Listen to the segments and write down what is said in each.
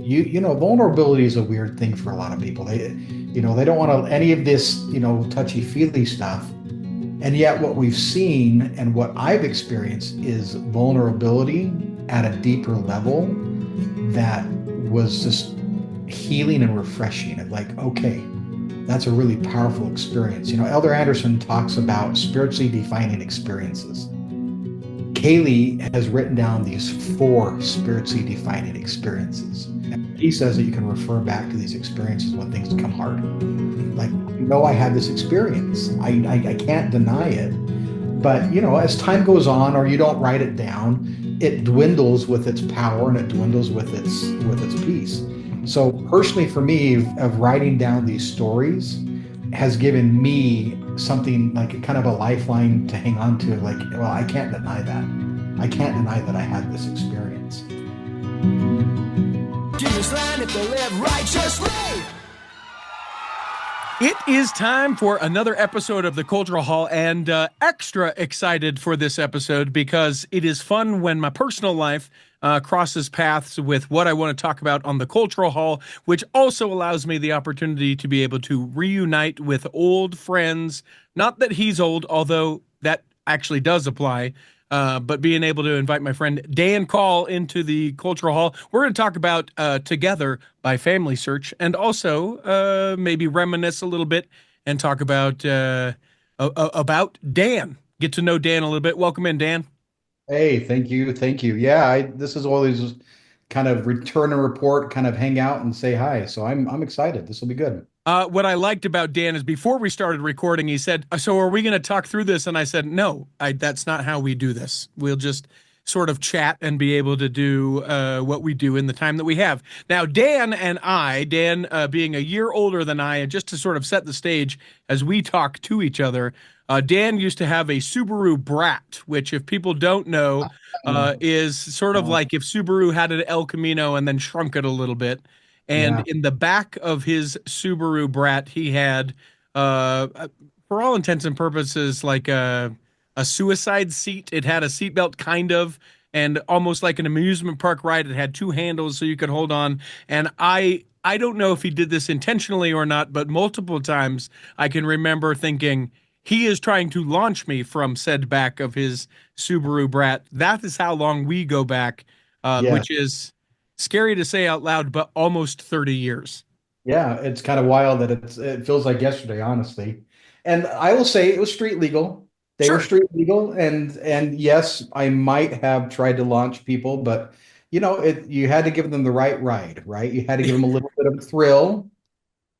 vulnerability is a weird thing for a lot of people. They don't want to any of this, touchy-feely stuff. And yet what we've seen and what I've experienced is vulnerability at a deeper level that was just healing and refreshing. Of like, okay, that's a really powerful experience. Elder Anderson talks about spiritually defining experiences. Kaylee has written down these four spiritually defining experiences. And he says that you can refer back to these experiences when things come hard. Like, I had this experience. I can't deny it. But, as time goes on, or you don't write it down, it dwindles with its power and it dwindles with its peace. So personally for me, of writing down these stories has given me something like kind of a lifeline to hang on to. Like, well, I can't deny that. I can't deny that I had this experience. It is time for another episode of the Cultural Hall, and extra excited for this episode because it is fun when my personal life crosses paths with what I want to talk about on the Cultural Hall, which also allows me the opportunity to be able to reunite with old friends. Not that he's old, although that actually does apply. But being able to invite my friend Dan Call into the Cultural Hall. We're going to talk about Together by FamilySearch, and also maybe reminisce a little bit and talk about Dan. Get to know Dan a little bit. Welcome in, Dan. Hey, thank you. Thank you. Yeah, this is always kind of return a report, kind of hang out and say hi. So I'm excited. This will be good. What I liked about Dan is before we started recording, he said, "So are we going to talk through this?" And I said, "No, that's not how we do this. We'll just sort of chat and be able to do what we do in the time that we have." Now, Dan being a year older than I, and just to sort of set the stage as we talk to each other, Dan used to have a Subaru Brat, which, if people don't know, is sort of like if Subaru had an El Camino and then shrunk it a little bit. And Yeah. in the back of his Subaru Brat, he had, for all intents and purposes, like a suicide seat. It had a seatbelt, kind of, and almost like an amusement park ride. It had two handles so you could hold on. And I don't know if he did this intentionally or not, but multiple times I can remember thinking, he is trying to launch me from said back of his Subaru Brat. That is how long we go back, Yeah. which is scary to say out loud, but almost 30 years. Yeah. It's kind of wild that it feels like yesterday, honestly. And I will say it was street legal. They were Sure. street legal, and yes, I might have tried to launch people, but you had to give them the right ride, right? You had to give them a little bit of thrill.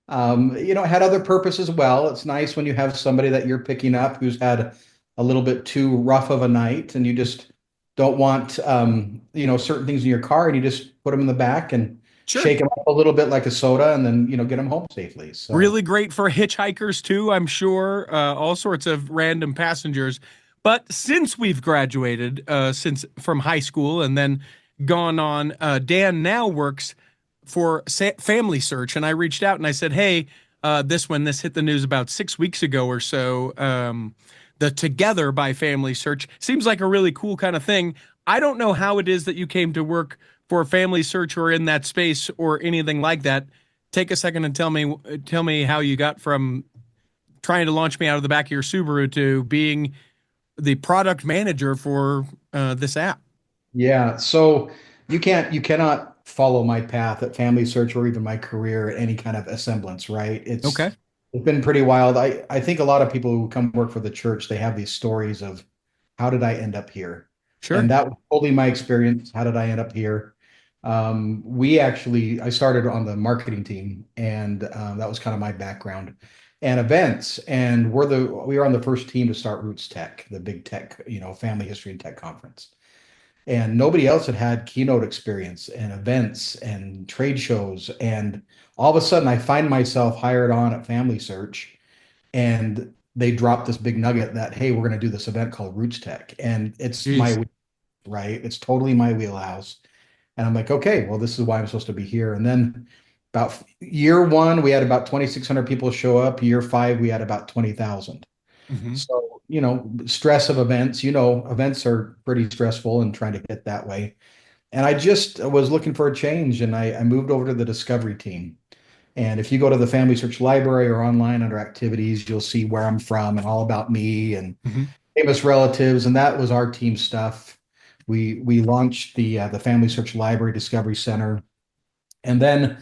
It had other purpose as well. It's nice when you have somebody that you're picking up who's had a little bit too rough of a night, and you just don't want, certain things in your car, and you just put them in the back and Sure. shake them up a little bit like a soda, and then get them home safely. So Really great for hitchhikers too, I'm sure. All sorts of random passengers. But since we've graduated, since from high school and then gone on, Dan now works for FamilySearch, and I reached out and I said, "Hey, this hit the news about 6 weeks ago or so. The Together by FamilySearch seems like a really cool kind of thing. I don't know how it is that you came to work for FamilySearch or in that space or anything like that. Take a second and tell me how you got from trying to launch me out of the back of your Subaru to being the product manager for this app." yeah, so you cannot follow my path at Family Search or even my career at any kind of semblance, right? Okay. It's been pretty wild. I think a lot of people who come work for the church, they have these stories of how did I end up here? And Sure. that was totally my experience. How did I end up here? I started on the marketing team, and that was kind of my background and events. And we were on the first team to start Roots Tech, the big tech, family history and tech conference. And nobody else had had keynote experience and events and trade shows. And all of a sudden, I find myself hired on at Family Search, and they dropped this big nugget that, hey, we're going to do this event called Roots Tech, and it's Jeez. right. It's totally my wheelhouse. And I'm like, okay, well, this is why I'm supposed to be here. And then about year one, we had about 2,600 people show up. Year five, we had about 20,000. Hmm. So, stress of events, events are pretty stressful and trying to get that way. And I just was looking for a change, and I moved over to the discovery team. And if you go to the Family Search library or online under activities, you'll see where I'm from and all about me and Hmm. famous relatives, and that was our team stuff. We launched the Family Search Library Discovery Center, and then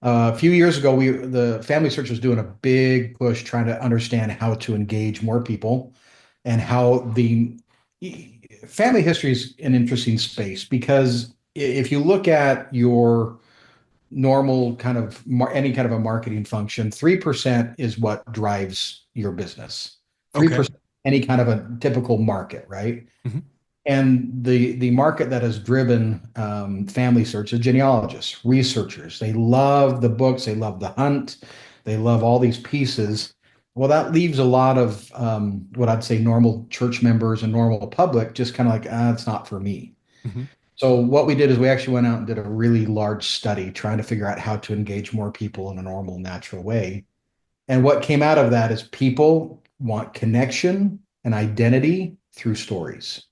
a few years ago, the Family Search was doing a big push trying to understand how to engage more people and how the family history is an interesting space because if you look at your normal kind of any kind of a marketing function, 3% is what drives your business. Okay. 3% any kind of a typical market, right? Hmm. And the market that has driven Family Search is genealogists, researchers. They love the books, they love the hunt, they love all these pieces. Well, that leaves a lot of what I'd say normal church members and normal public just kind of like, it's not for me. Hmm. So what we did is we actually went out and did a really large study trying to figure out how to engage more people in a normal, natural way. And what came out of that is people want connection and identity through stories.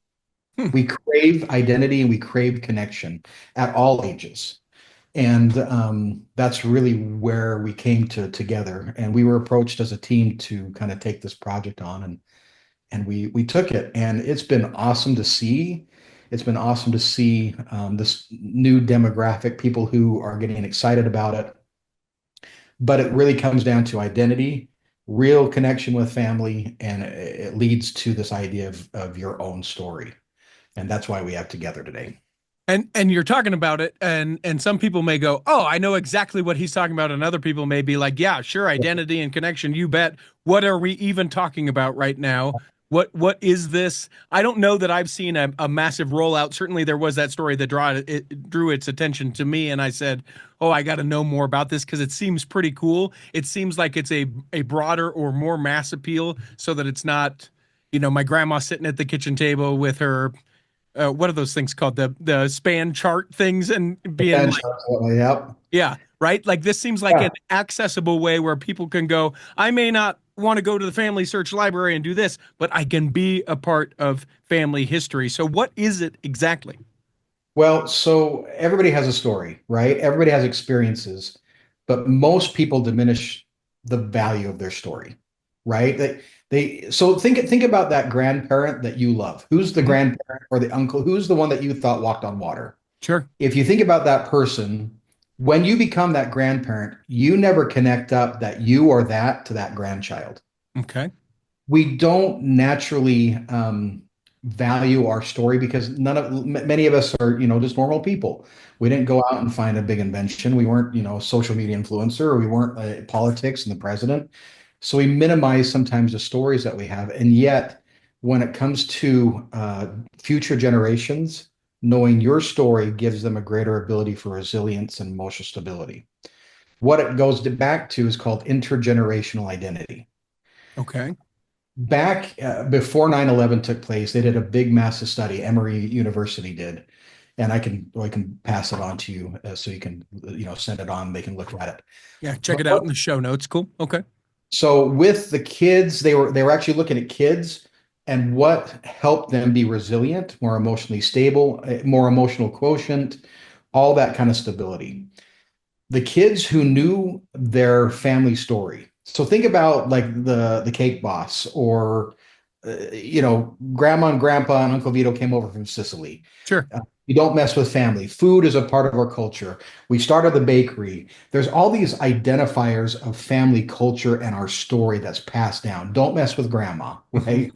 Hmm. We crave identity and we crave connection at all ages. And that's really where we came to together. And we were approached as a team to kind of take this project on, and we took it. And it's been awesome to see. It's been awesome to see this new demographic, people who are getting excited about it. But it really comes down to identity, real connection with family, and it leads to this idea of your own story. And that's why we have together today. And you're talking about it, and some people may go, "Oh, I know exactly what he's talking about," and other people may be like, "Yeah, sure, identity and connection, you bet. What are we even talking about right now? What is this?" I don't know that I've seen a massive rollout. Certainly, there was that story that drew its attention to me, and I said, "Oh, I got to know more about this because it seems pretty cool. It seems like it's a broader or more mass appeal, so that it's not." My grandma sitting at the kitchen table with her what are those things called? The span chart things and being And like, absolutely, yep. yeah, right? Like this seems like Yeah. an accessible way where people can go, I may not want to go to the Family Search library and do this, but I can be a part of family history. So what is it exactly? Well, so everybody has a story, right? Everybody has experiences, but most people diminish the value of their story, right? So think about that grandparent that you love. Who's the Mhm. grandparent or the uncle? Who's the one that you thought walked on water? Sure. If you think about that person, when you become that grandparent, you never connect up that you are that to that grandchild. Okay. We don't naturally value our story because many of us are, just normal people. We didn't go out and find a big invention. We weren't, a social media influencer, or we weren't politics and the president. So we minimize sometimes the stories that we have. And yet, when it comes to future generations, knowing your story gives them a greater ability for resilience and emotional stability. What it goes back to is called intergenerational identity. Okay. Back before 9/11 took place, they did a big massive study. Emory University did, and I can pass it on to you so you can send it on. They can look at it. Yeah, check But it out in the show notes. Cool. Okay. so with the kids, they were actually looking at kids and what helped them be resilient, more emotionally stable, more emotional quotient, all that kind of stability. The kids who knew their family story. So think about like the cake boss, or grandma and grandpa and Uncle Vito came over from Sicily. Sure. You don't mess with family. Food is a part of our culture. We started the bakery. There's all these identifiers of family culture and our story that's passed down. Don't mess with grandma, right?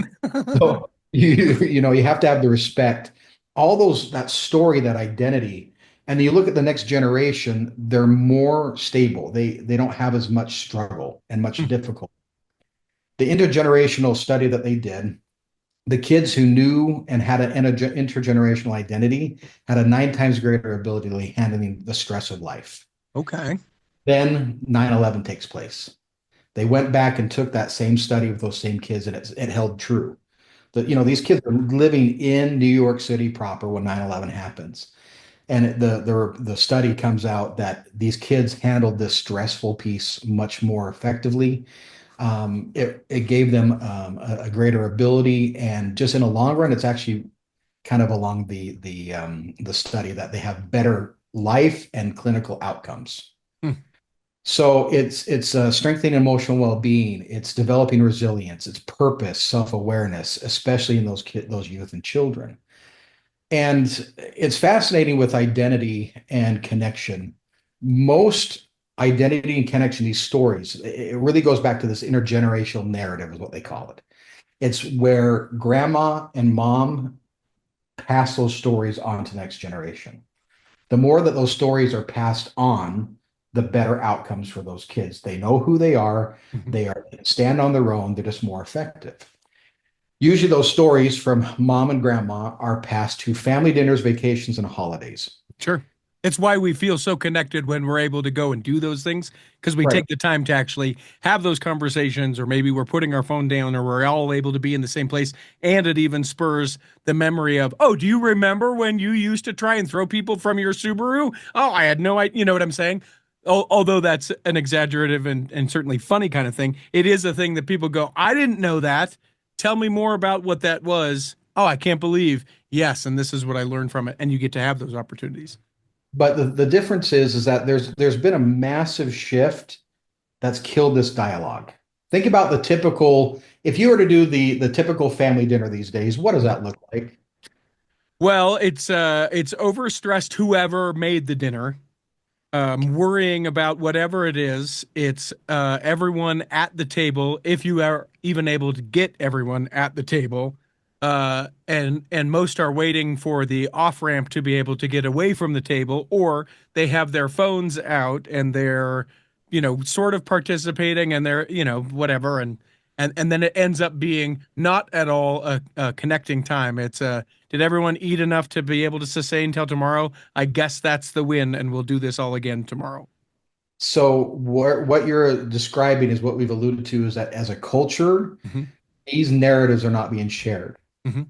So you have to have the respect, all those that story, that identity. And you look at the next generation, they're more stable. They don't have as much struggle and much difficulty. The intergenerational study that they did, the kids who knew and had an intergenerational identity had a 9 times greater ability to handling the stress of life. Okay. Then 9/11 takes place. They went back and took that same study with those same kids, and it held true. These kids are living in New York City proper when 9/11 happens. And the study comes out that these kids handled this stressful piece much more effectively. It gave them a greater ability, and just in the long run, it's actually kind of along the study that they have better life and clinical outcomes. Hmm. So it's strengthening emotional well-being, it's developing resilience, it's purpose, self-awareness, especially in those youth and children. And it's fascinating with identity and connection. Most identity and connection, these stories, it really goes back to this intergenerational narrative, is what they call it. It's where grandma and mom pass those stories on to the next generation. The more that those stories are passed on, the better outcomes for those kids. They know who Mhm. they are stand on their own, they're just more effective. Usually those stories from mom and grandma are passed to family dinners, vacations, and holidays. Sure. It's why we feel so connected when we're able to go and do those things because we Right. take the time to actually have those conversations, or maybe we're putting our phone down, or we're all able to be in the same place. And it even spurs the memory of, oh, do you remember when you used to try and throw people from your Subaru? Oh, I had no idea. You know what I'm saying? Although that's an exaggerative and certainly funny kind of thing, it is a thing that people go, I didn't know that. Tell me more about what that was. Oh, I can't believe. Yes. And this is what I learned from it. And you get to have those opportunities. But the difference is that there's been a massive shift that's killed this dialogue. Think about the typical, if you were to do the typical family dinner these days, what does that look like? Well, it's overstressed whoever made the dinner, worrying about whatever it is. It's everyone at the table, if you are even able to get everyone at the table. And most are waiting for the off ramp to be able to get away from the table, or they have their phones out and they're, sort of participating, and they're, whatever, and then it ends up being not at all a connecting time. It's did everyone eat enough to be able to sustain till tomorrow? I guess that's the win, and we'll do this all again tomorrow. So what you're describing is what we've alluded to is that as a culture, Hmm. these narratives are not being shared. Hmm.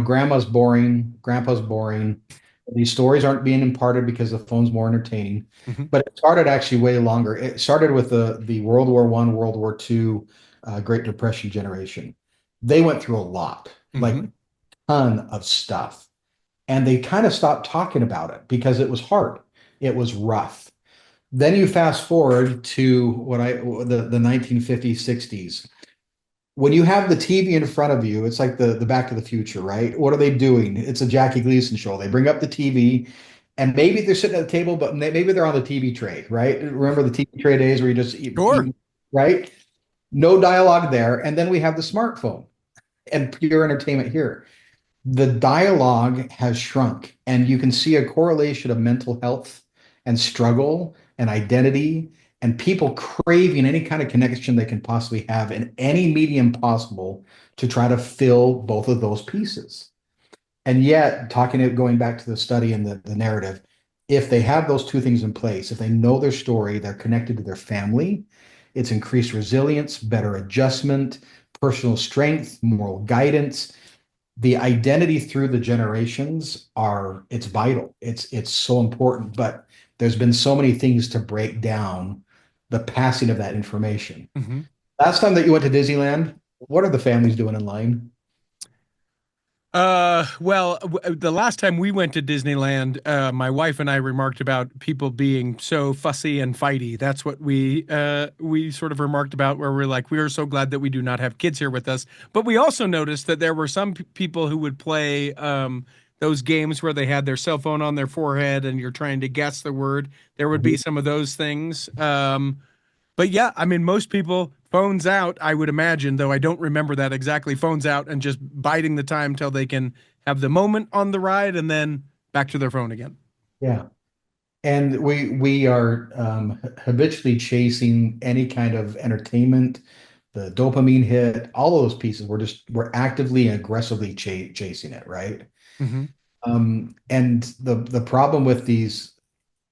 Grandma's boring, grandpa's boring. These stories aren't being imparted because the phone's more entertaining. Hmm. But it started actually way longer. It started with the World War One, World War Two, Great Depression generation. They went through a lot, like Hmm. ton of stuff, and they kind of stopped talking about it because it was hard. It was rough. Then you fast forward to the 1950s, 60s. When you have the TV in front of you, it's like the Back to the Future, right? What are they doing? It's a Jackie Gleason show. They bring up the TV, and maybe they're sitting at the table, but maybe they're on the TV tray, right? Remember the TV tray days where you just Sure. eat, right? No dialogue there. And then we have the smartphone and pure entertainment here. The dialogue has shrunk, and you can see a correlation of mental health and struggle and identity and people craving any kind of connection they can possibly have in any medium possible to try to fill both of those pieces. And yet, going back to the study and the narrative, if they have those two things in place, if they know their story, they're connected to their family, it's increased resilience, better adjustment, personal strength, moral guidance. The identity through the generations are it's vital. It's so important, but there's been so many things to break down the passing of that information. Hmm. Last time that you went to Disneyland, what are the families doing in line? Well, the last time we went to Disneyland, my wife and I remarked about people being so fussy and fighty. That's what we sort of remarked about, where we're like, we are so glad that we do not have kids here with us. But we also noticed that there were some people who would play those games where they had their cell phone on their forehead and you're trying to guess the word. There would be some of those things. But yeah, I mean, most people phones out, I would imagine, though I don't remember that exactly, phones out and just biding the time till they can have the moment on the ride and then back to their phone again. Yeah. And we are habitually chasing any kind of entertainment, the dopamine hit, all of those pieces. We're actively and aggressively chasing it, right? Hmm. And the problem with these,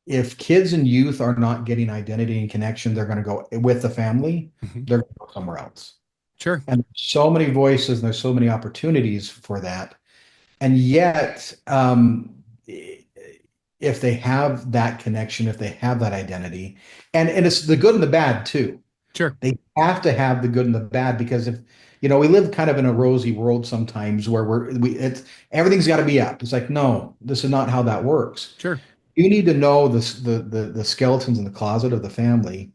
if kids and youth are not getting identity and connection, they're going to go with the family, Hmm. they're going to go somewhere else. Sure. And there's so many voices and there's so many opportunities for that. And yet, if they have that connection, if they have that identity, and it's the good and the bad too. Sure. They have to have the good and the bad because if we live kind of in a rosy world sometimes where it's everything's got to be up. It's like, no, this is not how that works. Sure. You need to know the skeletons in the closet of the family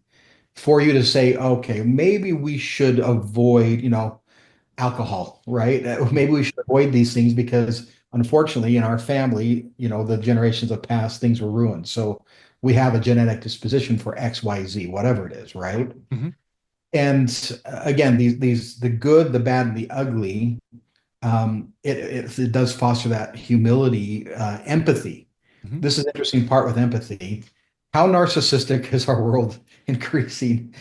for you to say, okay, maybe we should avoid, alcohol, right? Maybe we should avoid these things because unfortunately in our family, the generations of past, things were ruined. So we have a genetic disposition for X, Y, Z, whatever it is, right? Hmm. And again, the good, the bad, and the ugly, it does foster that humility, empathy. Hmm. This is the interesting part with empathy. How narcissistic is our world increasing?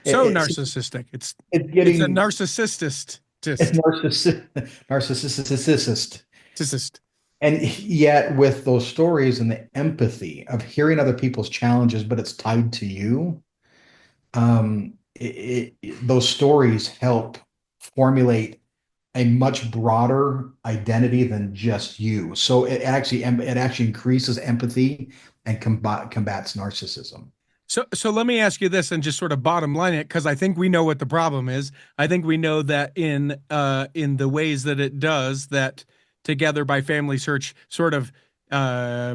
So It's narcissistic. it's It's a getting narcissist. narcissist. Narcissist. And yet, with those stories and the empathy of hearing other people's challenges, but it's tied to you, those stories help formulate a much broader identity than just you. So it actually increases empathy and combats narcissism. So let me ask you this and just sort of bottom line it because I think we know what the problem is. I think we know that in the ways that it does that together by Family Search sort of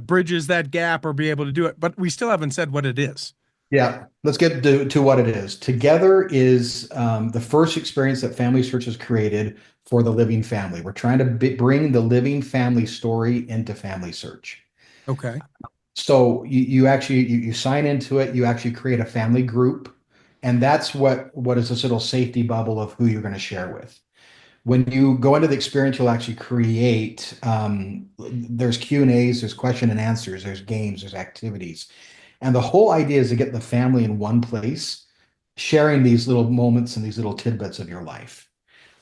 bridges that gap or be able to do it, but we still haven't said what it is. Yeah, let's get to what it is. Together is the first experience that Family Search has created for the living family. We're trying to bring the living family story into Family Search. Okay. So you actually you sign into it, you actually create a family group, and that's what is this little safety bubble of who you're going to share with. When you go into the experience, you'll actually create there's Q&As, there's question and answers, there's games, there's activities. And the whole idea is to get the family in one place, sharing these little moments and these little tidbits of your life.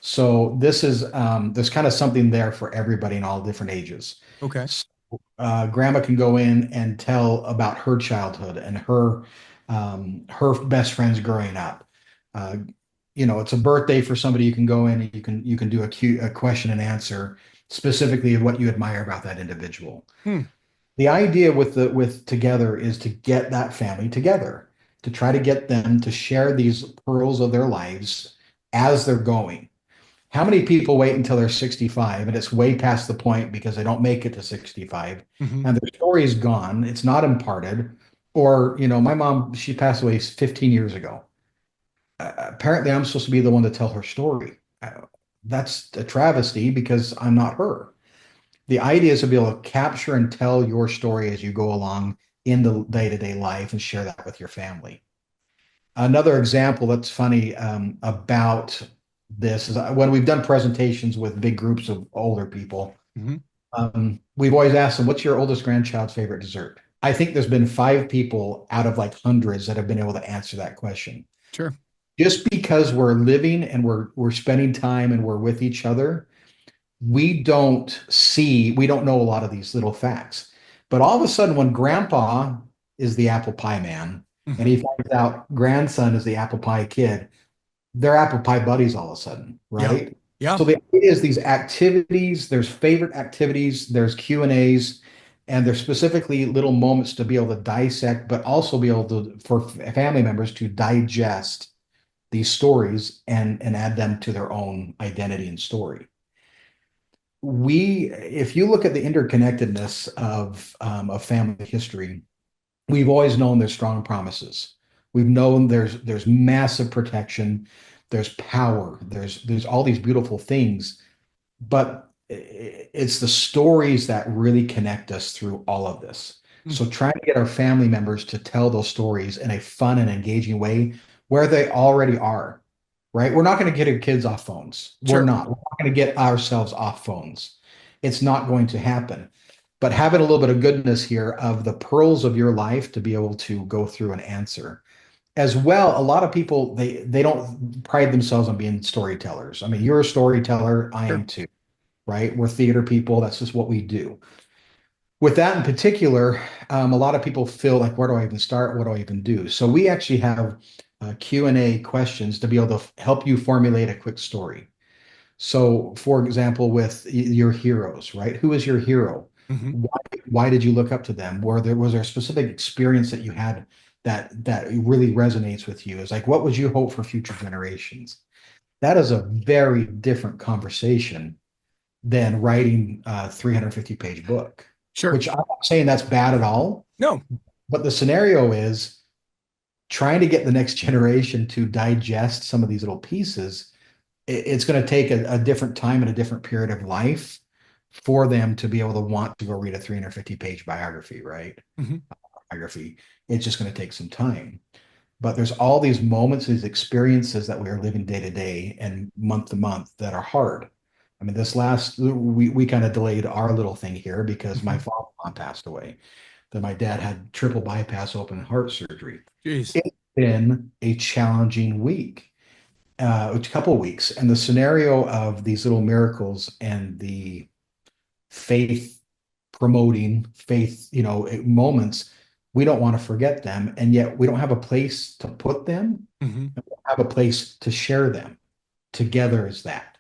So this is there's kind of something there for everybody in all different ages. Okay. So, grandma can go in and tell about her childhood and her best friends growing up. Uh, it's a birthday for somebody. You can go in and you can do a question and answer specifically of what you admire about that individual. Hmm. The idea with together is to get that family together, to try to get them to share these pearls of their lives as they're going. How many people wait until they're 65 and it's way past the point because they don't make it to 65 Hmm. and their story is gone, it's not imparted, or my mom, she passed away 15 years ago. Apparently I'm supposed to be the one to tell her story. That's a travesty because I'm not her. The idea is to be able to capture and tell your story as you go along in the day-to-day life and share that with your family. Another example that's funny about this is when we've done presentations with big groups of older people, Hmm. we've always asked them, what's your oldest grandchild's favorite dessert? I think there's been 5 people out of like hundreds that have been able to answer that question. Sure. Just because we're living and we're spending time and we're with each other, we don't know a lot of these little facts. But all of a sudden, when grandpa is the apple pie man and Hmm. he finds out grandson is the apple pie kid, they're apple pie buddies all of a sudden, Yeah. right? Yeah. So the idea is these activities, there's favorite activities, there's Q&As, and there's specifically little moments to be able to dissect, but also be able to, for family members to digest these stories and add them to their own identity and story. If you look at the interconnectedness of family history, we've always known there's strong promises. We've known there's massive protection, there's power, there's all these beautiful things, but it's the stories that really connect us through all of this. Hmm. So trying to get our family members to tell those stories in a fun and engaging way where they already are, right? We're not going to get our kids off phones. We're Sure. not. We're not going to get ourselves off phones. It's not going to happen. But having a little bit of goodness here of the pearls of your life to be able to go through and answer. As well, a lot of people they don't pride themselves on being storytellers. I mean, you're a storyteller, I Sure. am too, right? We're theater people. That's just what we do. With that in particular, a lot of people feel like, where do I even start? What do I even do? So we actually have Q&A questions to be able to help you formulate a quick story. So, for example, with your heroes, right? Who is your hero? Hmm. Why, why did you look up to them? Was there a specific experience that you had that really resonates with you is like, what would you hope for future generations? That is a very different conversation than writing a 350-page book, Sure. which I'm not saying that's bad at all. No. But the scenario is trying to get the next generation to digest some of these little pieces. It's going to take a different time and a different period of life for them to be able to want to go read a 350-page biography, right? Mhm. Biography. It's just going to take some time. But there's all these moments, these experiences that we are living day to day and month to month that are hard. I mean, this last we kind of delayed our little thing here because my Mhm. father passed away. That my dad had triple bypass open heart surgery. Jeez. It's been a challenging week, a couple of weeks, and the scenario of these little miracles and the faith promoting faith, moments, we don't want to forget them, and yet we don't have a place to put them, Mhm. and we don't have a place to share them. Together is that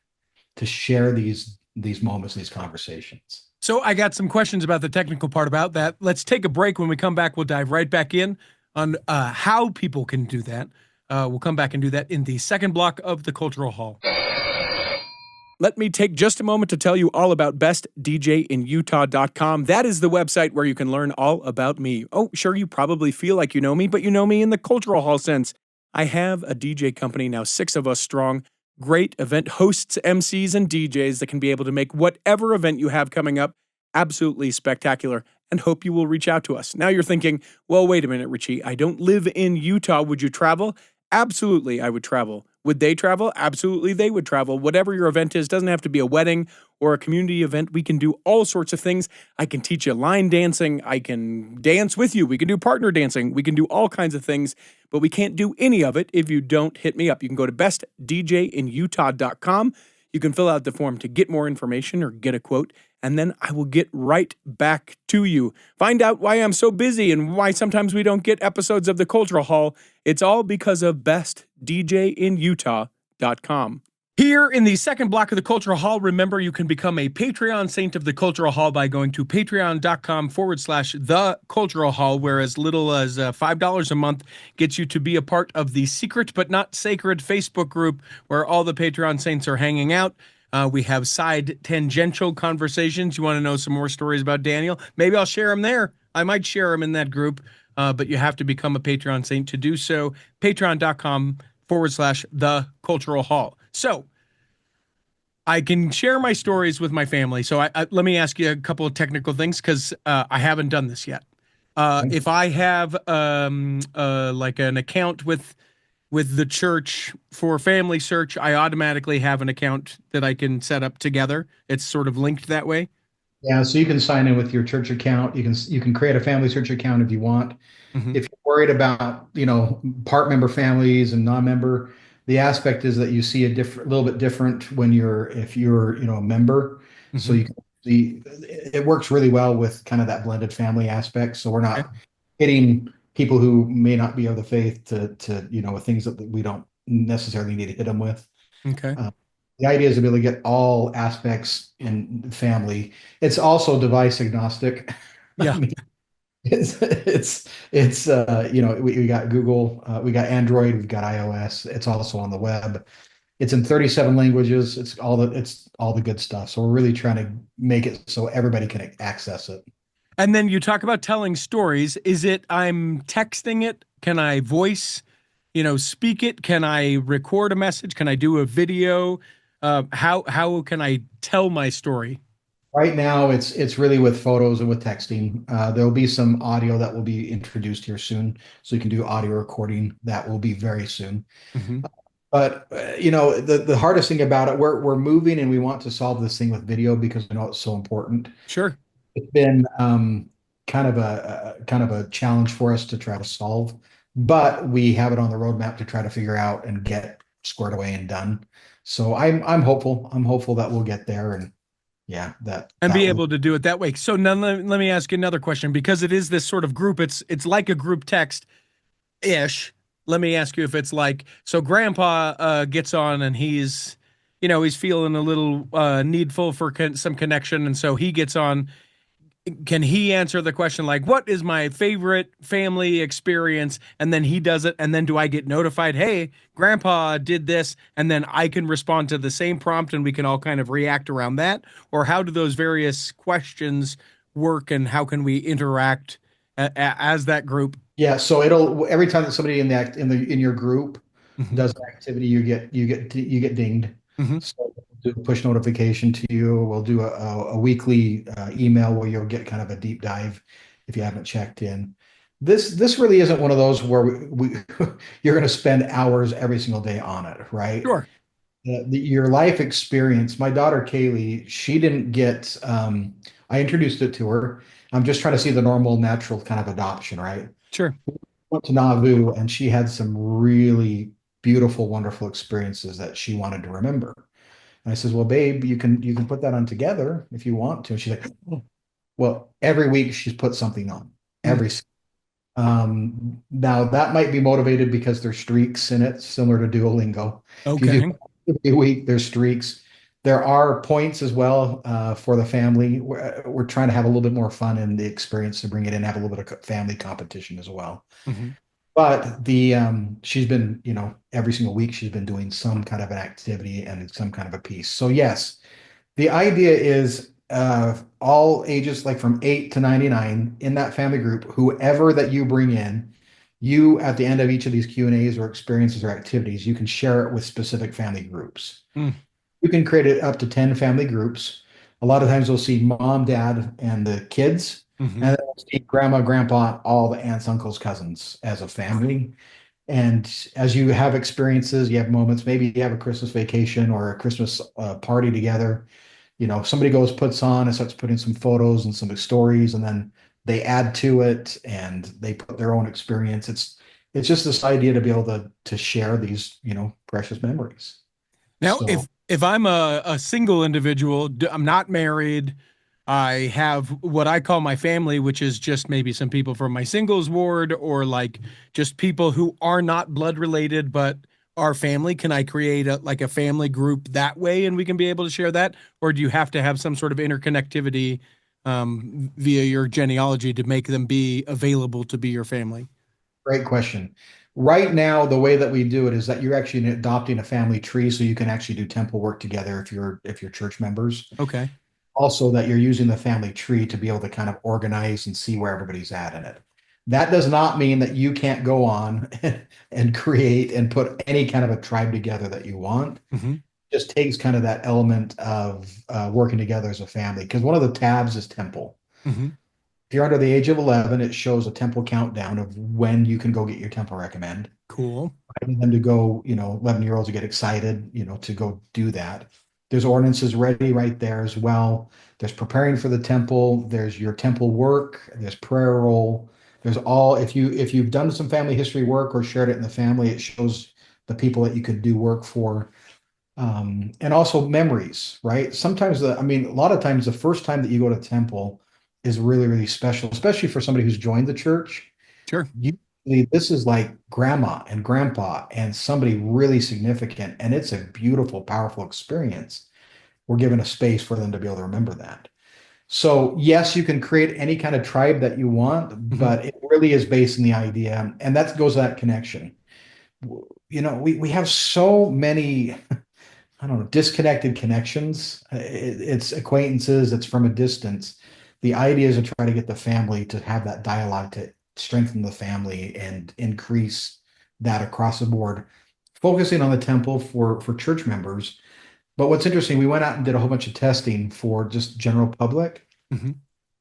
to share these moments, these conversations. So I got some questions about the technical part about that. Let's take a break. When we come back, we'll dive right back in on how people can do that. We'll come back and do that in the second block of the Cultural Hall. Let me take just a moment to tell you all about bestdjinutah.com. That is the website where you can learn all about me. Oh, sure, you probably feel like you know me, but you know me in the Cultural Hall sense. I have a DJ company, now 6 of us strong, great event hosts, MCs, and DJs that can be able to make whatever event you have coming up absolutely spectacular, and hope you will reach out to us. Now you're thinking, well, wait a minute, Richie, I don't live in Utah. Would you travel? Absolutely, I would travel. Would they travel? Absolutely, they would travel. Whatever your event is, doesn't have to be a wedding or a community event. We can do all sorts of things. I can teach you line dancing. I can dance with you. We can do partner dancing. We can do all kinds of things, but we can't do any of it if you don't hit me up. You can go to bestdjinutah.com. You can fill out the form to get more information or get a quote, and then I will get right back to you. Find out why I'm so busy and why sometimes we don't get episodes of the Cultural Hall. It's all because of bestdjinutah.com. Here in the second block of the Cultural Hall, remember you can become a Patreon saint of the Cultural Hall by going to patreon.com/the Cultural Hall, where as little as $5 a month gets you to be a part of the secret but not sacred Facebook group where all the Patreon saints are hanging out. We have side tangential conversations. You want to know some more stories about Daniel? Maybe I'll share them there. I might share them in that group, but you have to become a Patreon saint to do so. Patreon.com/the Cultural Hall. So I can share my stories with my family. So let me ask you a couple of technical things because I haven't done this yet. If I have like an account with the church for FamilySearch, I automatically have an account that I can set up together. It's sort of linked that way. Yeah, so you can sign in with your church account. You can create a FamilySearch account if you want. Hmm. If you're worried about, part member families and non-member, the aspect is that you see a little bit different if you're, a member. So Hmm. you can see it works really well with kind of that blended family aspect. So we're Okay. not hitting people who may not be of the faith with things that we don't necessarily need to hit them with. Okay. Uh, the idea is to be able to get all aspects in family. It's also device agnostic. I Yeah. mean, we got Google, we got Android, we've got iOS. It's also on the web. It's in 37 languages. It's all the good stuff. So we're really trying to make it so everybody can access it. And then you talk about telling stories. Is it I'm texting it? Can I voice, speak it? Can I record a message? Can I do a video? How can I tell my story? Right now, it's really with photos and with texting. There'll be some audio that will be introduced here soon, so you can do audio recording. That will be very soon. Hmm. But the hardest thing about it, we're moving and we want to solve this thing with video because I know it's so important. Sure. It's been kind of a challenge for us to try to solve, but we have it on the roadmap to try to figure out and get squared away and done. So I'm hopeful. I'm hopeful that we'll get there, and yeah, that And that be will. able to do it that way. So let me ask you another question because it is this sort of group. It's like a group text ish. Let me ask you if it's like so. Grandpa gets on and he's feeling a little needful for some connection, and so he gets on. can he answer the question like, what is my favorite family experience? And then he does it. And then do I get notified, hey, grandpa did this? And then I can respond to the same prompt and we can all kind of react around that? Or how do those various questions work and how can we interact as that group? Yeah, so it'll every time that somebody in in your group Hmm. does an activity, you get dinged. Hmm. So we'll do a push notification to you. We'll do a weekly email where you'll get kind of a deep dive if you haven't checked in. This really isn't one of those where we you're going to spend hours every single day on it, right? Sure. Your life experience. My daughter Kaylee, she didn't get. I introduced it to her. I'm just trying to see the normal, natural kind of adoption, right? Sure. Went to Nauvoo and she had some really beautiful, wonderful experiences that she wanted to remember. And I says, "Well, babe, you can put that on together if you want to." And she's like, "Oh." Well, every week she's put something on. Mm. Every Now that might be motivated because there's streaks in it, similar to Duolingo. If you do Okay. every week, there's streaks. There are points as well for the family. We're trying to have a little bit more fun in the experience to bring it in, have a little bit of family competition as well. Hmm. But she's been, every single week she's been doing some kind of an activity and some kind of a piece. So yes, the idea is all ages, like from 8 to 99 in that family group, whoever that you bring in, you at the end of each of these Q&As or experiences or activities, you can share it with specific family groups. Mm. You can create it up to 10 family groups. A lot of times we'll see mom, dad, and the kids, Hmm. and then we'll see grandma, grandpa, all the aunts, uncles, cousins as a family. And as you have experiences, you have moments, maybe you have a Christmas vacation or a Christmas party together. Somebody goes, puts on and starts putting some photos and some stories, and then they add to it and they put their own experience. It's just this idea to be able to share these, precious memories. Now, So if I'm a single individual, I'm not married, I have what I call my family, which is just maybe some people from my singles ward or like just people who are not blood related but are family. Can I create like a family group that way and we can be able to share that? Or do you have to have some sort of interconnectivity via your genealogy to make them be available to be your family? great question. Right now, the way that we do it is that you're actually adopting a family tree, so you can actually do temple work together if you're church members. Okay. Also, that you're using the family tree to be able to kind of organize and see where everybody's at in it. That does not mean that you can't go on and create and put any kind of a tribe together that you want. Hmm. Just takes kind of that element of working together as a family. Because one of the tabs is temple. Hmm. If you're under the age of 11, it shows a temple countdown of when you can go get your temple recommend. Cool. Inviting them to go, 11-year-olds to get excited, to go do that. There's ordinances ready right there as well. There's preparing for the temple. There's your temple work. There's prayer roll. There's all, if you've done some family history work or shared it in the family, it shows the people that you could do work for. And also memories, right? Sometimes a lot of times the first time that you go to temple is really, really special, especially for somebody who's joined the church. Sure. Usually this is like grandma and grandpa and somebody really significant, and it's a beautiful, powerful experience. We're given a space for them to be able to remember that. So yes, you can create any kind of tribe that you want, Hmm. but it really is based in the idea, and that goes to that connection. We have so many, I don't know, disconnected connections. It's acquaintances, it's from a distance. The idea is to try to get the family to have that dialogue to strengthen the family and increase that across the board, focusing on the temple for church members. But what's interesting, we went out and did a whole bunch of testing for just general public. Hmm.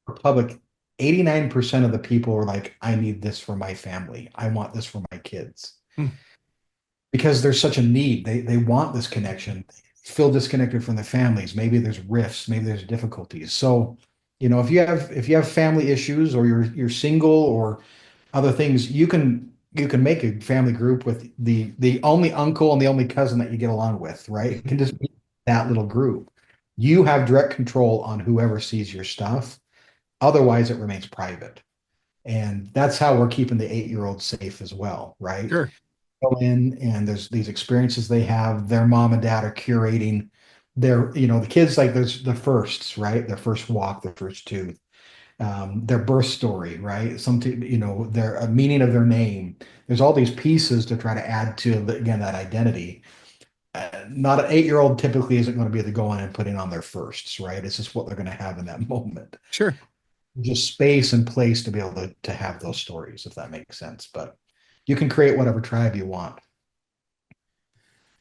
For public, 89% of the people were like, I need this for my family. I want this for my kids because there's such a need. They want this connection. They feel disconnected from their families. Maybe there's rifts, maybe there's difficulties. So, if you have family issues or you're single or other things, you can make a family group with the only uncle and the only cousin that you get along with, right? It Hmm. can just be that little group. You have direct control on whoever sees your stuff. Otherwise, it remains private. And that's how we're keeping the 8-year-old safe as well, right? Sure. Go in and there's these experiences they have. Their mom and dad are curating the kids, like there's the firsts, right? Their first walk, their first tooth. their birth story, right? Something, their a meaning of their name. There's all these pieces to try to add to, again, that identity. Not an 8-year-old typically isn't going to be able to go in and put in on their firsts, right? It's just what they're going to have in that moment. Sure. Just space and place to be able to have those stories, if that makes sense. But you can create whatever tribe you want.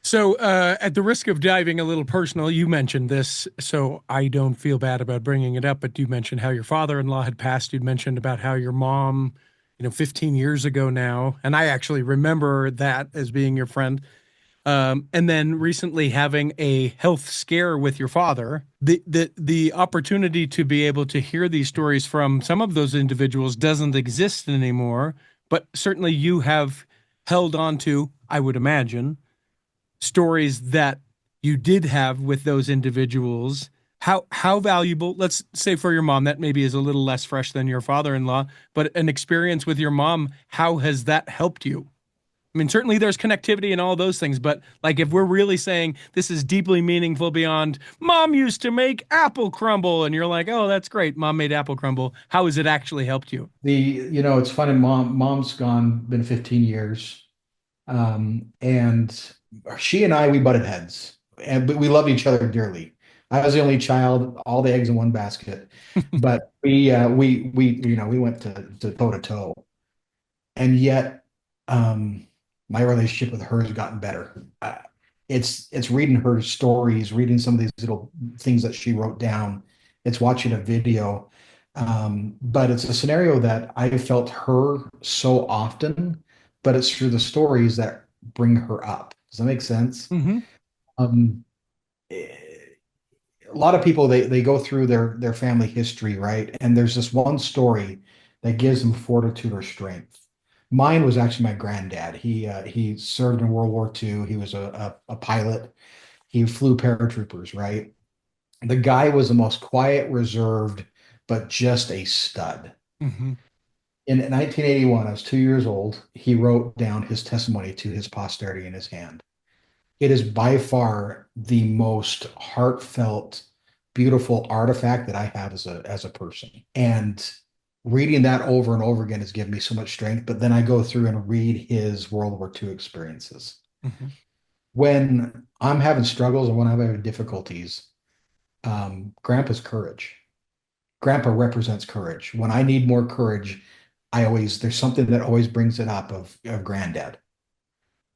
So, at the risk of diving a little personal, you mentioned this, so I don't feel bad about bringing it up. But you mentioned how your father-in-law had passed. You mentioned about how your mom, 15 years ago now, and I actually remember that as being your friend. And then recently having a health scare with your father. The opportunity to be able to hear these stories from some of those individuals doesn't exist anymore. But certainly, you have held on to, I would imagine, stories that you did have with those individuals. How valuable, let's say for your mom, that maybe is a little less fresh than your father-in-law, but an experience with your mom, how has that helped you? I mean, certainly there's connectivity and all those things, but like if we're really saying this is deeply meaningful beyond mom used to make apple crumble and you're like, oh, that's great, mom made apple crumble, how has it actually helped you? It's funny, mom's gone, been 15 years. And she and we butted heads, and but we loved each other dearly. I was the only child, all the eggs in one basket, but we went to toe to toe, and yet, um, my relationship with her has gotten better. It's reading her stories, reading some of these little things that she wrote down. It's watching a video, but it's a scenario that I felt her so often, but it's through the stories that bring her up. Does that make sense? Mm-hmm. Um, a lot of people they go through their family history, right? And there's this one story that gives them fortitude or strength. Mine was actually my granddad. He served in World War II. He was a pilot. He flew paratroopers, right? The guy was the most quiet, reserved, but just a stud. Mm-hmm. In 1981, I was 2 years old. He wrote down his testimony to his posterity in his hand. It is by far the most heartfelt, beautiful artifact that I have as a person. And reading that over and over again has given me so much strength. But then I go through and read his World War II experiences. Mm-hmm. When I'm having struggles and when I'm having difficulties, Grandpa's courage. Grandpa represents courage. When I need more courage, there's something that always brings it up of Granddad.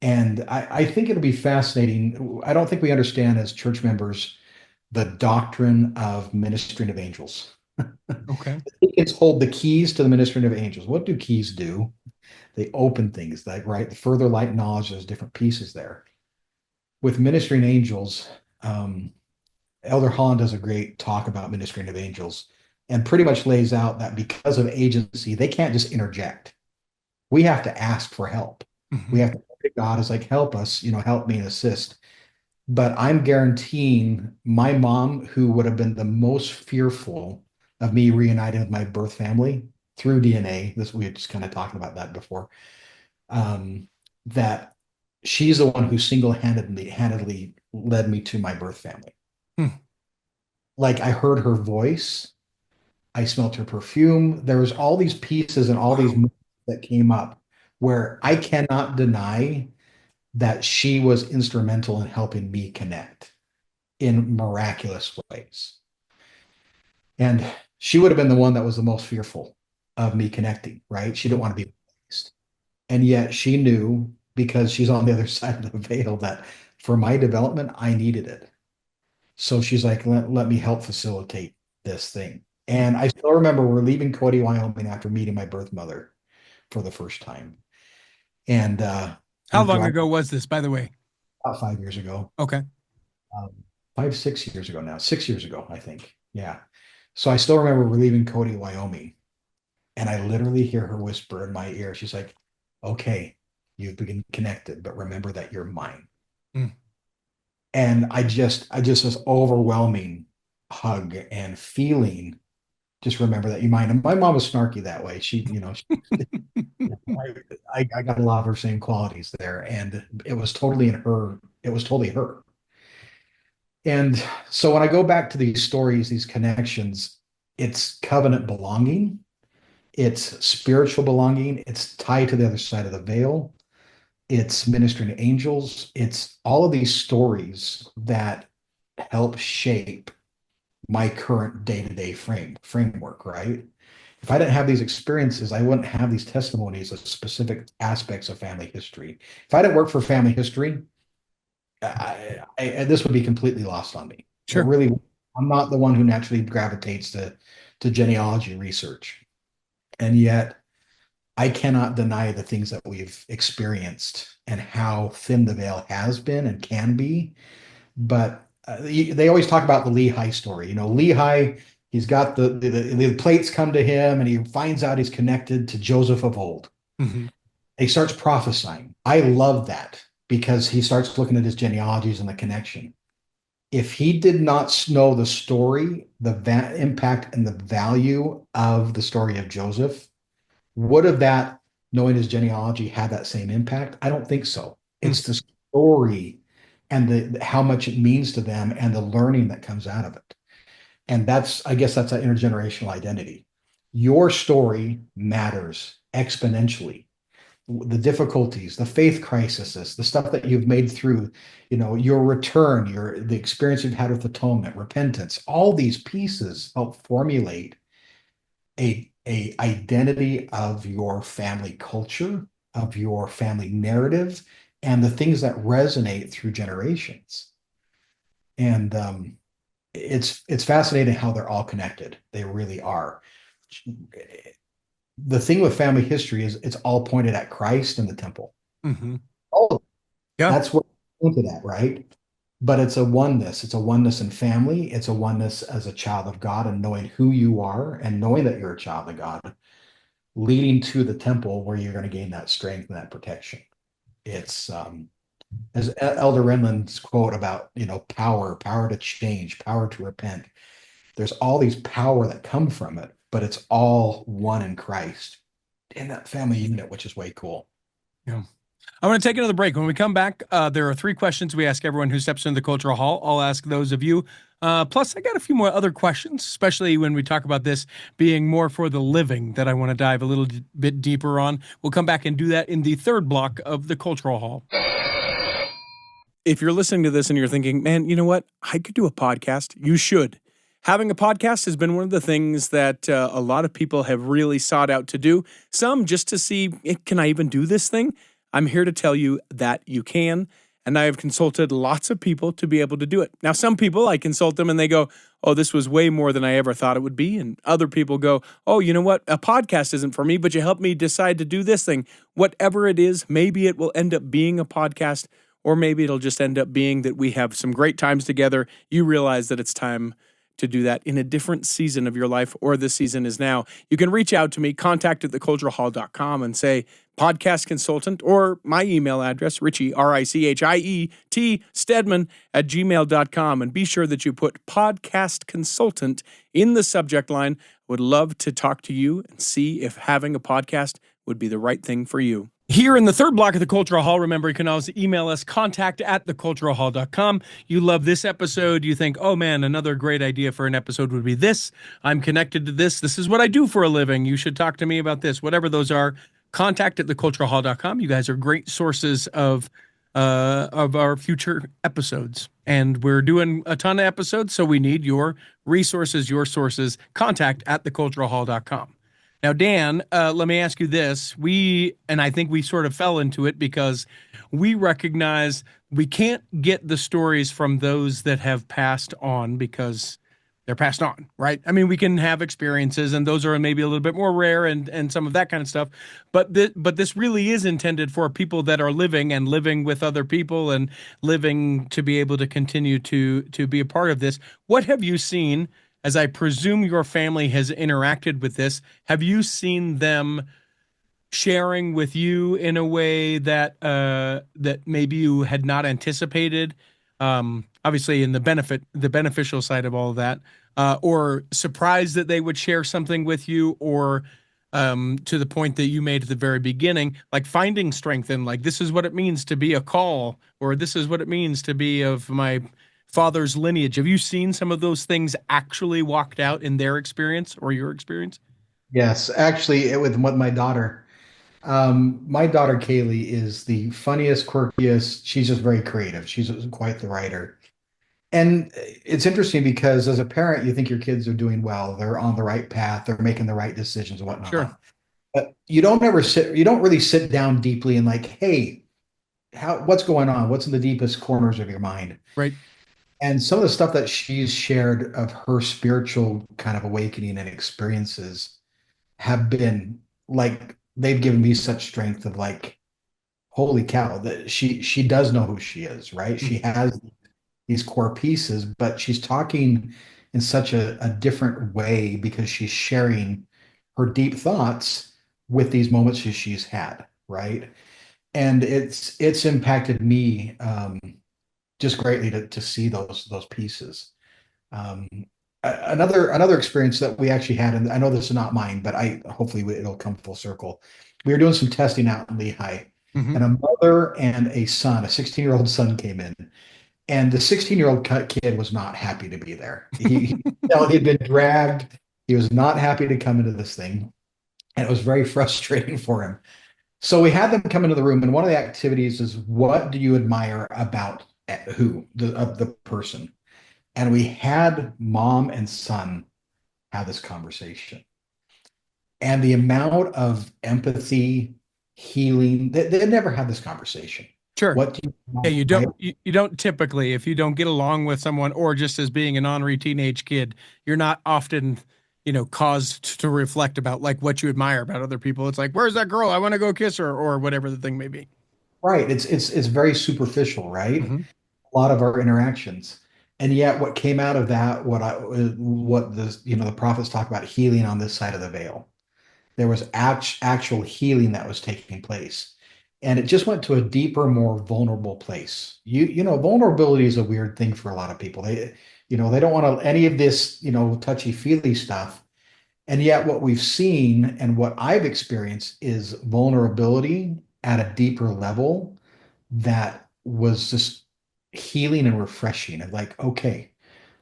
And I think it'll be fascinating. I don't think we understand as church members the doctrine of ministering of angels. Okay. It's hold the keys to the ministering of angels. What do keys do? They open things, like, right? The further light knowledge, there's different pieces there. With ministering angels, Elder Holland does a great talk about ministering of angels and pretty much lays out that because of agency, they can't just interject. We have to ask for help. Mm-hmm. We have to pray to God is like, help us, help me and assist. But I'm guaranteeing my mom, who would have been the most fearful of me reuniting with my birth family through DNA, this we were just kind of talking about that before, that she's the one who handedly led me to my birth family. Hmm. Like I heard her voice, I smelled her perfume. There was all these pieces and all these Wow. moments that came up where I cannot deny that she was instrumental in helping me connect in miraculous ways. And she would have been the one that was the most fearful of me connecting, right? She didn't want to be replaced. And yet she knew, because she's on the other side of the veil, that for my development, I needed it. So she's like, let me help facilitate this thing. And I still remember we're leaving Cody, Wyoming after meeting my birth mother for the first time. And How we long drive ago was this, by the way? about 5 years ago, Okay. um, 6 years ago now, 6 years ago, I think. Yeah. So I still remember we're leaving Cody, Wyoming, and I literally hear her whisper in my ear. She's like, okay, you've been connected, but remember that you're mine. Mm. And I just this overwhelming hug and feeling. Just remember that you're mine. And my mom was snarky that way. I got a lot of her same qualities there, and it was totally in her. It was totally her. And so when I go back to these stories, these connections, It's covenant belonging. It's spiritual belonging. It's tied to the other side of the veil. It's ministering to angels. It's all of these stories that help shape my current day-to-day framework, right? If I didn't have these experiences, I wouldn't have these testimonies of specific aspects of family history. If I didn't work for family history, this would be completely lost on me. It Sure. really, I'm not the one who naturally gravitates to genealogy research, and yet I cannot deny the things that we've experienced and how thin the veil has been and can be. But they always talk about the Lehi story. Lehi, he's got the plates come to him and he finds out he's connected to Joseph of old. Hmm. He starts prophesying. I love that because he starts looking at his genealogies and the connection. If he did not know the story, the impact and the value of the story of Joseph, would have that, knowing his genealogy, had that same impact? I don't think so. Mm. It's the story and the how much it means to them and the learning that comes out of it. And I guess that's an intergenerational identity. Your story matters exponentially. The difficulties, the faith crises, the stuff that you've made through, your return, the experience you've had with atonement, repentance, all these pieces help formulate a identity of your family culture, of your family narrative, and the things that resonate through generations. And it's fascinating how they're all connected. They really are. The thing with family history is it's all pointed at Christ and the temple. Hmm. Oh, Yeah. that's what it's pointed at, right? But it's a oneness. It's a oneness in family. It's a oneness as a child of God and knowing who you are and knowing that you're a child of God, leading to the temple where you're going to gain that strength and that protection. It's as Elder Renlund's quote about, power to change, power to repent. There's all these power that come from it, but it's all one in Christ in that family unit, which is way cool. Yeah. I want to take another break. When we come back, there are three questions we ask everyone who steps into the cultural hall. I'll ask those of you. Plus, I got a few more other questions, especially when we talk about this being more for the living that I want to dive a little bit deeper on. We'll come back and do that in the third block of the cultural hall. If you're listening to this and you're thinking, man, you know what? I could do a podcast. You should. Having a podcast has been one of the things that a lot of people have really sought out to do. Some just to see, can I even do this thing? I'm here to tell you that you can. And I have consulted lots of people to be able to do it. Now, some people, I consult them and they go, oh, this was way more than I ever thought it would be. And other people go, oh, you know what? A podcast isn't for me, but you helped me decide to do this thing. Whatever it is, maybe it will end up being a podcast, or maybe it'll just end up being that we have some great times together. You realize that it's time to do that in a different season of your life, or this season is now. You can reach out to me, contact at theculturalhall.com, and say podcast consultant, or my email address, Richie, RICHIET, Stedman at gmail.com. And be sure that you put podcast consultant in the subject line. Would love to talk to you and see if having a podcast would be the right thing for you. Here in the third block of the Cultural Hall, remember, you can always email us, contact at theculturalhall.com. You love this episode. You think, oh man, another great idea for an episode would be this. I'm connected to this. This is what I do for a living. You should talk to me about this. Whatever those are, contact at theculturalhall.com. You guys are great sources of our future episodes. And we're doing a ton of episodes, so we need your resources, your sources. Contact at theculturalhall.com. Now, Dan, let me ask you this. And I think we sort of fell into it because we recognize we can't get the stories from those that have passed on because they're passed on, right? I mean, we can have experiences and those are maybe a little bit more rare and some of that kind of stuff. But this really is intended for people that are living with other people and living to be able to continue to be a part of this. What have you seen? As I presume your family has interacted with this, have you seen them sharing with you in a way that that maybe you had not anticipated? Obviously, in the beneficial side of all of that, or surprised that they would share something with you, or to the point that you made at the very beginning, like finding strength in, like, this is what it means to be a call, or this is what it means to be of my father's lineage. Have you seen some of those things actually walked out in their experience or your experience? Yes, actually, with my daughter. My daughter Kaylee is the funniest, quirkiest. She's just very creative. She's quite the writer. And it's interesting because as a parent, you think your kids are doing well. They're on the right path. They're making the right decisions and Sure. whatnot. But you don't really sit down deeply and like, hey, what's going on? What's in the deepest corners of your mind? Right. And some of the stuff that she's shared of her spiritual kind of awakening and experiences have been like they've given me such strength of like, holy cow, that she does know who she is, right? She Mhm. has these core pieces, but she's talking in such a different way because she's sharing her deep thoughts with these moments that she's had, right? And it's impacted me just greatly to see those pieces. Um, another experience that we actually had, and I know this is not mine, but I hopefully it'll come full circle. We were doing some testing out in Lehigh, Hmm. and a mother and a son, a 16-year-old son came in, and the 16-year-old kid was not happy to be there. He'd been dragged. He was not happy to come into this thing, and it was very frustrating for him. So we had them come into the room, and one of the activities is, what do you admire about who the of the person? And we had mom and son have this conversation. And the amount of empathy, healing, they never had this conversation. Sure. What do you Yeah, admire? you don't typically, if you don't get along with someone or just as being an ornery teenage kid, you're not often, caused to reflect about like what you admire about other people. It's like, where's that girl? I want to go kiss her or whatever the thing may be. Right. It's very superficial, right? Hmm. A lot of our interactions. And yet what came out of that, what the prophets talk about healing on this side of the veil. There was actual healing that was taking place. And it just went to a deeper, more vulnerable place. Vulnerability is a weird thing for a lot of people. They don't want to any of this, touchy-feely stuff. And yet what we've seen and what I've experienced is vulnerability at a deeper level that was just healing and refreshing. And like, okay,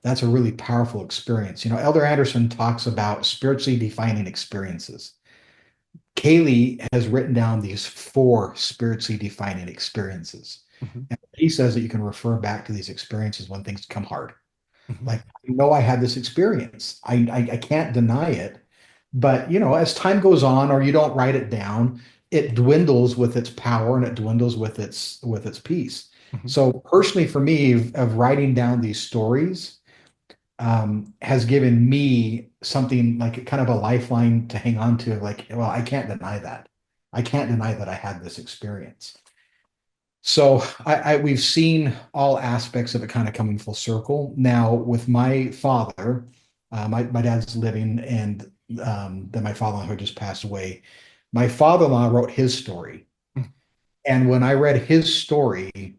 that's a really powerful experience. Elder Anderson talks about spiritually defining experiences. Kaylee has written down these four spiritually defining experiences. Hmm. And he says that you can refer back to these experiences when things come hard. Hmm. Like, I know I had this experience. I can't deny it. But, as time goes on, or you don't write it down, it dwindles with its power and it dwindles with its peace. Hmm. So personally, for me, of writing down these stories, has given me something like kind of a lifeline to hang on to. Like, well, I can't deny that. I can't deny that I had this experience. So we've seen all aspects of it kind of coming full circle. Now with my father, my dad's living, and then my father-in-law who just passed away. My father-in-law wrote his story, and when I read his story,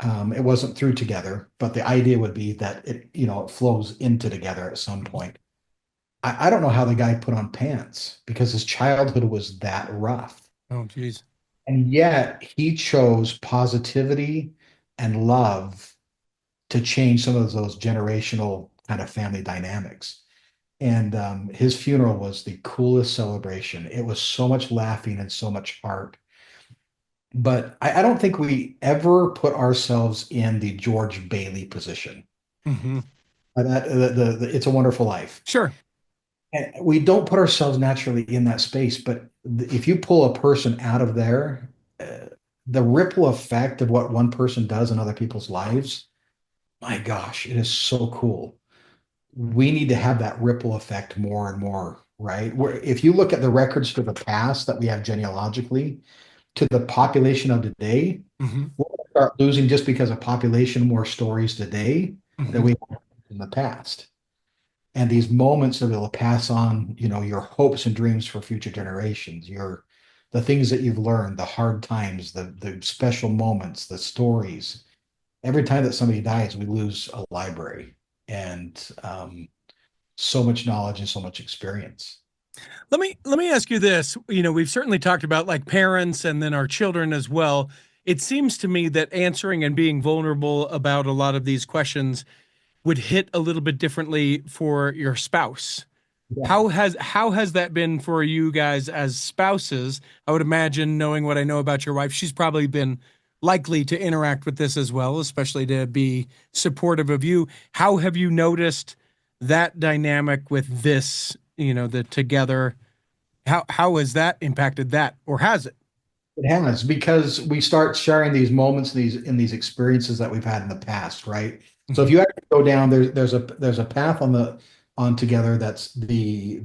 it wasn't through together, but the idea would be that it flows into together at some point. I don't know how the guy put on pants because his childhood was that rough. Oh, geez. And yet he chose positivity and love to change some of those generational kind of family dynamics. And his funeral was the coolest celebration. It was so much laughing and so much heart. But I don't think we ever put ourselves in the George Bailey position. Hmm. It's a Wonderful Life. Sure. And we don't put ourselves naturally in that space, but if you pull a person out of there, the ripple effect of what one person does in other people's lives, my gosh, it is so cool. We need to have that ripple effect more and more, right? If you look at the records for the past that we have genealogically to the population of today, Hmm. we're going to start losing just because of population more stories today than Hmm. we have in the past. And these moments that will pass on, your hopes and dreams for future generations, the things that you've learned, the hard times, the special moments, the stories. Every time that somebody dies, we lose a library and so much knowledge and so much experience. Let me ask you this. We've certainly talked about like parents and then our children as well. it seems to me that answering and being vulnerable about a lot of these questions would hit a little bit differently for your spouse. Yeah. How has that been for you guys as spouses? I would imagine, knowing what I know about your wife, she's probably been likely to interact with this as well, especially to be supportive of you. How have you noticed that dynamic with this, the together? How has that impacted that, or has it? It has because we start sharing these moments, these experiences that we've had in the past, right? So if Mhm. you actually go down, there's a path on together that's the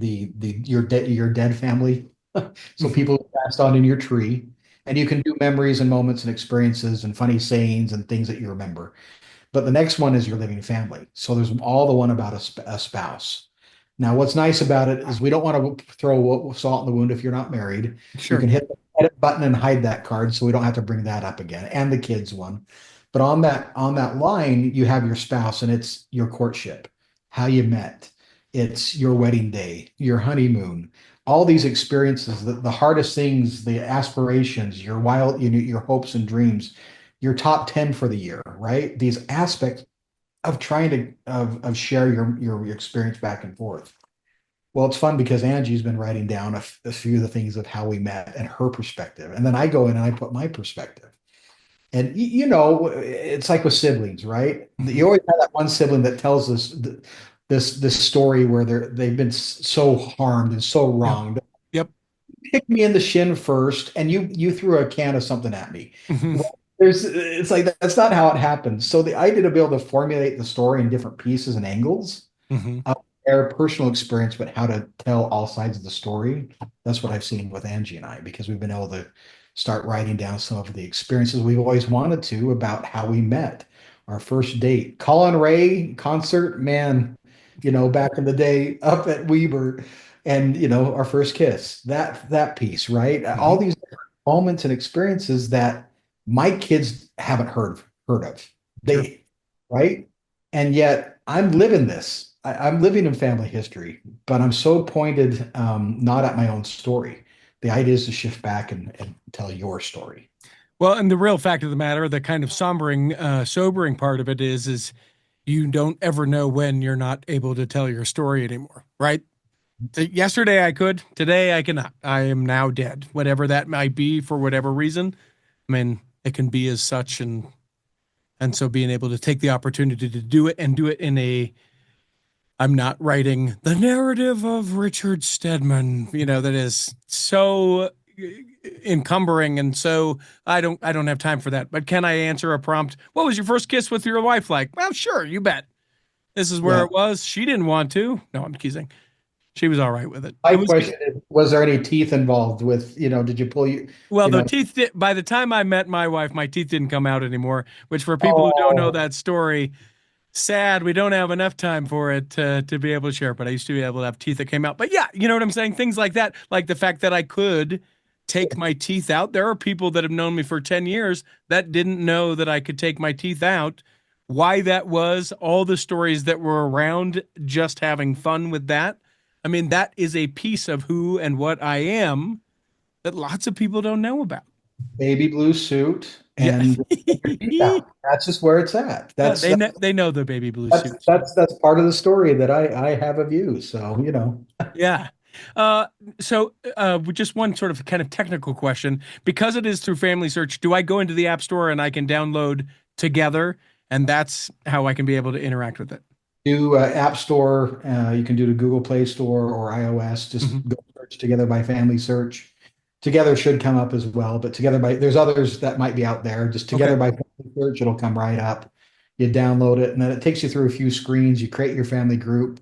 your dead family. So Mhm. people who passed on in your tree, and you can do memories and moments and experiences and funny sayings and things that you remember. But the next one is your living family. So there's all the one about a spouse. Now, what's nice about it is we don't want to throw salt in the wound if you're not married. You Sure. can hit the edit button and hide that card, so we don't have to bring that up again, and the kids one. But on that line, you have your spouse, and it's your courtship, how you met, it's your wedding day, your honeymoon, all these experiences, the hardest things, the aspirations, your wild, your hopes and dreams, your top 10 for the year, right? These aspects of trying to of share your experience back and forth. Well, it's fun because Angie's been writing down a few of the things of how we met and her perspective, and then I go in and I put my perspective. And it's like with siblings, right? You Mhm. always have that one sibling that tells us this story where they've been so harmed and so Yep. wronged. Yep. Kicked me in the shin first, and you threw a can of something at me. Mhm. Well, it's like that's not how it happens. So the idea to be able to formulate the story in different pieces and angles Mhm. of their personal experience, but how to tell all sides of the story. That's what I've seen with Angie and I, because we've been able to start writing down some of the experiences we've always wanted to about how we met, our first date, Colin Ray concert, man, back in the day up at Weber, and our first kiss, that piece, right? All Mhm. these moments and experiences that my kids haven't heard of. Sure. They, right? And yet I'm living this. I'm living in family history, but I'm so pointed not at my own story. The idea is to shift back and tell your story. Well, and the real fact of the matter, the kind of sobering part of it is you don't ever know when you're not able to tell your story anymore, right? Yesterday I could, today I cannot. I am now dead, whatever that might be for whatever reason. I mean, it can be as such, and so being able to take the opportunity to do it and do it in a I'm not writing the narrative of Richard Stedman, that is so encumbering, and so I don't have time for that. But can I answer a prompt? What was your first kiss with your wife like? Well, sure, you bet. This is where Yeah. it was. She didn't want to. No, I'm teasing. She was all right with it. It My was question is, was there any teeth involved with, did you pull well, you the know, teeth by the time I met my wife, my teeth didn't come out anymore, which for people who don't know oh, that story, sad we don't have enough time for it to be able to share, but I used to be able to have teeth that came out. But yeah, you know what I'm saying? Things like that, like the fact that I could take my teeth out. There are people that have known me for 10 years that didn't know that I could take my teeth out. Why that was, all the stories that were around just having fun with that. I mean, that is a piece of who and what I am that lots of people don't know about. baby blue suit Yeah. and your teeth out. That's just where it's at. Yeah, That's that's they know the baby blue that's suits. that's that's part of the story that I have of you. So. Yeah. Uh, with just one sort of kind of technical question, because it is through Family Search, do I go into the App Store and I can download Together, and that's how I can be able to interact with it? Do App Store. You can do the Google Play Store or iOS. Just Mhm. go search Together by Family Search. Together should come up as well, but Together by there's others that might be out there. Just Okay. Together by Family Search, it'll come right up. You download it, and then it takes you through a few screens. You create your family group.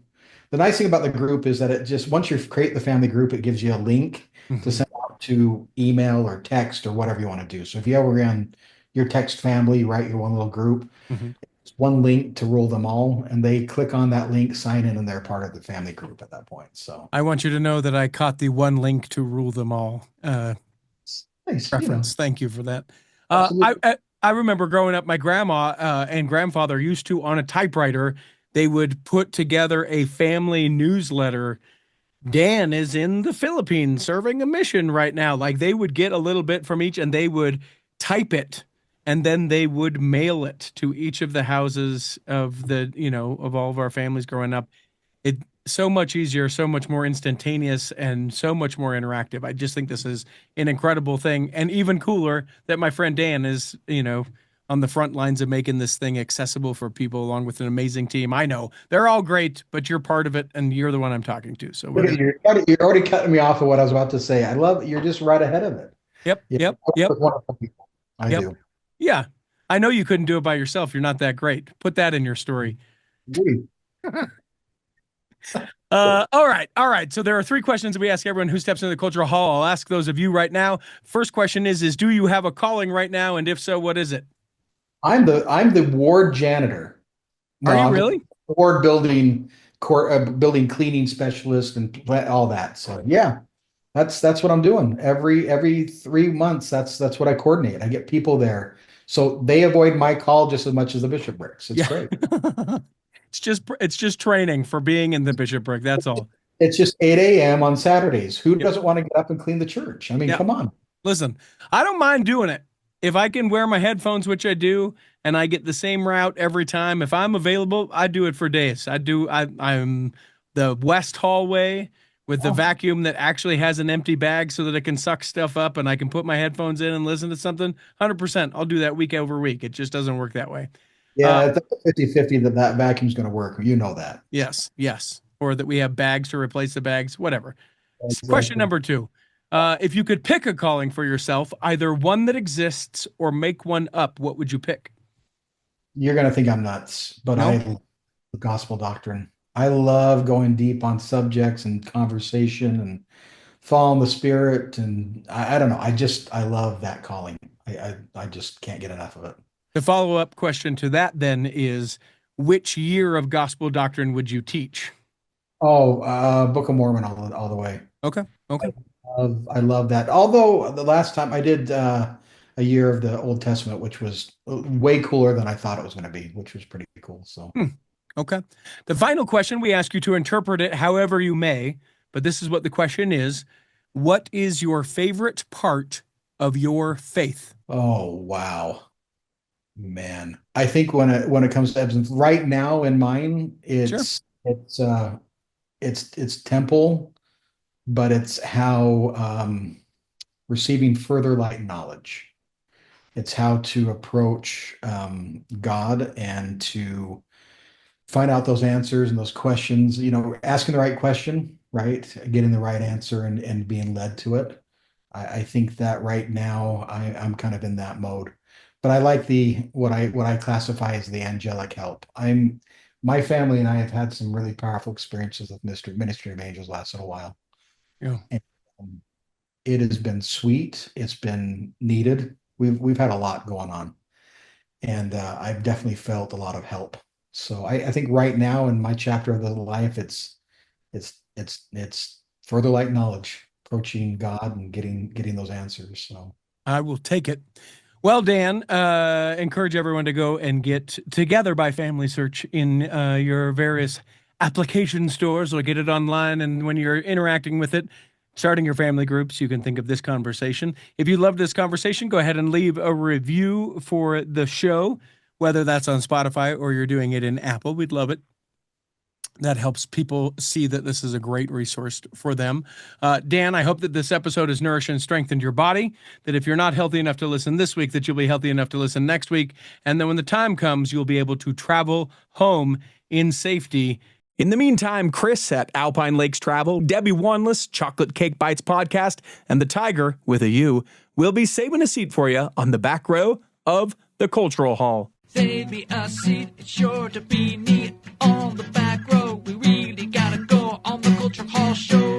The nice thing about the group is that it just once you create the family group, it gives you a link to Hmm. send out to email or text or whatever you want to do. So if you ever in your text family, write your one little group, Hmm. one link to rule them all, and they click on that link, sign in, and they're part of the family group at that point. So I want you to know that I caught the one link to rule them all it's nice, reference. Thank you for that. Uh, I, absolutely. I I remember growing up, my grandma and grandfather used to on a typewriter. They would put together a family newsletter. Dan is in the Philippines serving a mission right now. Like they would get a little bit from each and they would type it, and then they would mail it to each of the houses of of all of our families growing up. It so much easier, so much more instantaneous, and so much more interactive. I just think this is an incredible thing, and even cooler that my friend Dan is, on the front lines of making this thing accessible for people, along with an amazing team. I know they're all great, but you're part of it, and you're the one I'm talking to. So Look at you. You're already cutting me off of what I was about to say. I love you're just right ahead of it. Yep, Yeah, yep, I work yep, with wonderful people. I yep. do. Yeah, I know you couldn't do it by yourself. You're not that great. Put that in your story. Agree. All right, all right. So there are three questions that we ask everyone who steps into the cultural hall. I'll ask those of you right now. First question is do you have a calling right now, and if so, what is it? I'm the ward janitor. Are No, you I'm the really? ward building cleaning specialist and all that. So yeah, that's what I'm doing. Every 3 months, that's what I coordinate. I get people there. So they avoid my call just as much as the bishoprics. It's Yeah. great. It's just training for being in the bishopric. That's all. It's just 8 a.m. on Saturdays. Who Yep. doesn't want to get up and clean the church? I mean, Yeah. come on. Listen, I don't mind doing it. If I can wear my headphones, which I do, and I get the same route every time, if I'm available, I do it for days. I'm the west hallway with the Oh, vacuum that actually has an empty bag so that it can suck stuff up and I can put my headphones in and listen to something. 100%. I'll do that week over week. It just doesn't work that way. Uh, yeah, it's a 50-50 that vacuum's going to work. You know that. yes, yes. Or that we have bags to replace the bags, whatever. Question Exactly. number two. If you could pick a calling for yourself, either one that exists or make one up, what would you pick? You're going to think I'm nuts, but I No? love the gospel doctrine. I love going deep on subjects and conversation and following the spirit. And I don't know. I love that calling. I just can't get enough of it. The follow up question to that then is which year of gospel doctrine would you teach? Oh, Book of Mormon all the way. Okay. Okay. I love that. Although the last time I did a year of the Old Testament, which was way cooler than I thought it was going to be, which was pretty cool. So, Okay. The final question, we ask you to interpret it however you may, but this is what the question is. What is your favorite part of your faith? oh wow, man. I think when it comes to ebbs right now in mine, Sure. it's temple, but it's how receiving further light knowledge. It's how to approach God and to find out those answers and those questions, asking the right question, right? Getting the right answer and being led to it. I think that right now I'm kind of in that mode. But I like the what I classify as the angelic help. My family and I have had some really powerful experiences with ministry of angels last little while. Yeah. And it has been sweet. It's been needed. We've had a lot going on. And I've definitely felt a lot of help. So I think right now in my chapter of the life, it's further light knowledge, approaching God and getting those answers. So I will take it. Well, Dan, encourage everyone to go and get Together by FamilySearch in your various application stores or get it online. And when you're interacting with it, starting your family groups, you can think of this conversation. If you love this conversation, go ahead and leave a review for the show, whether that's on Spotify or you're doing it in Apple. We'd love it. That helps people see that this is a great resource for them. Dan, I hope that this episode has nourished and strengthened your body, that if you're not healthy enough to listen this week, that you'll be healthy enough to listen next week. And then when the time comes, you'll be able to travel home in safety. In the meantime, Chris at Alpine Lakes Travel, Debbie Wanless, Chocolate Cake Bites Podcast, and the Tiger, with a U, will be saving a seat for you on the back row of the Cultural Hall. Save me a seat, it's sure to be neat on the back row. We really gotta go on the Culture Hall show.